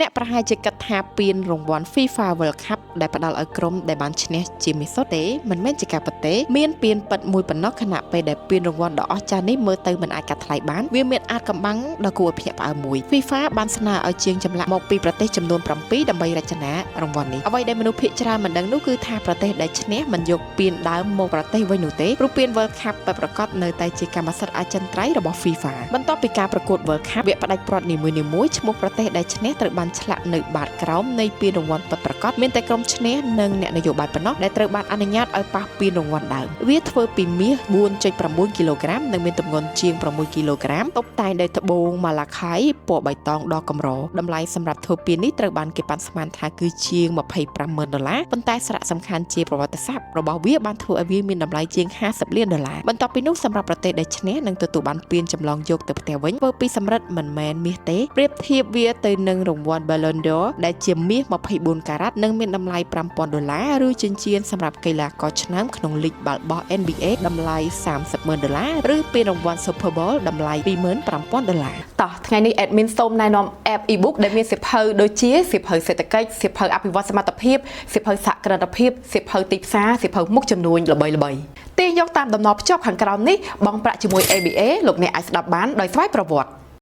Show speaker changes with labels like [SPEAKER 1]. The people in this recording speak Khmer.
[SPEAKER 1] អ្នកប្រហែលជាគិតថាពានរង្វាន់ FIFA World Cup ដែលផ្ដល់ឲ្យក្រុមដែលបានឈ្នះជាមីសុទ្ធទេមិនមែនជាការពិតទេមានពានពិតមួយប៉ុណ្ណោះខណៈពេលដែលពានរង្វាន់ដ៏អស្ចារ្យនេះមើលទៅមិនអាចកាត់ថ្លៃបានវាមានអាចកំបាំងដ៏គួរឲ្យភ្ញាក់ផ្អើលមួយ FIFA បានស្នើឲ្យជាងចម្លាក់មកពីប្រទេសចំនួន7ដើម្បីរចនារង្វាន់នេះអ្វីដែលមនុស្សភាគច្រើនមិនដឹងនោះគឺថាប្រទេសដែលឈ្នះមិនយកពានដើមមកប្រទេសវិញនោះទេព្រោះពាន World Cup ពិតប្រាកដនៅតែជាកម្មសិទ្ធិអចិន្ត្រៃយ៍របស់ FIFA បន្ទាប់ពីការប្រកួត World Cup វគ្គផ្ដាច់ព្រាត់នីមួយៗឈ្មោះប្រទេសដែលឈ្នះត្រូវបានឆ្លាក់នៅបាតក្រោមនៃពានរង្វាន់ពិតប្រាកដមានតែក្រុមឈ្នះនិងអ្នកនយោបាយប៉ុណ្ណោះដែលត្រូវបានអនុញ្ញាតឲ្យប៉ះពានរង្វាន់ដើមវាធ្វើពីមាស 4.6 គីឡូក្រាមនិងមានទម្ងន់ជាង6គីឡូក្រាមតុបតែងដោយត្បូងម៉ាឡាខៃពណ៌បៃតងដ៏កម្រតម្លៃសម្រាប់ធ្វើពាននេះត្រូវបានគេប៉ាន់ស្មានថាគឺជាង$25,000ប៉ុន្តែសារៈសំខាន់ជាប្រវត្តិសាស្ត្ររបស់វាបានធ្វើឲ្យវាមានតម្លៃជាង$50 លានបន្ទាប់ពីនោះសម្រាប់ប្រទេសដែលឈ្នះនឹងទទួលបានពានចម្លងយកទៅផ្ទះវិញធ្វើពីសំរិទ្ធមិនមែនមាសទេប្រៀបធៀបវាទៅនឹងរង្វាន់ Ballon d'Or ដែលជាមាស24ការ៉ាត់និងមានតម្លៃ$5,000ឬចិញ្ចៀនសម្រាប់កីឡាករឆ្នើមក្នុងលីកបាល់បោះ NBA តម្លៃ$30,000ឬពានរង្វាន់ Super Bowl តម្លៃ$25,000
[SPEAKER 2] តោះថ្ងៃនេះ admin សូមណែនាំ app ebook ដែលមានសៀវភៅដូចជាសៀវភៅសេដ្ឋកិច្ចសៀវភៅអភិវឌ្ឍសមត្ថភាពសៀវភៅសហគ្រិនភាពសៀវភៅទីផ្សារសៀវភៅមុខចំនួនល្បីៗទាញយកតាមដំណរភ្ជាប់ខាងក្រោមនេះបង់ប្រាក់ជាមួយ ABA លោកអ្នកអាចស្ដាប់បានដោយស្វ័យប្រវត្តិ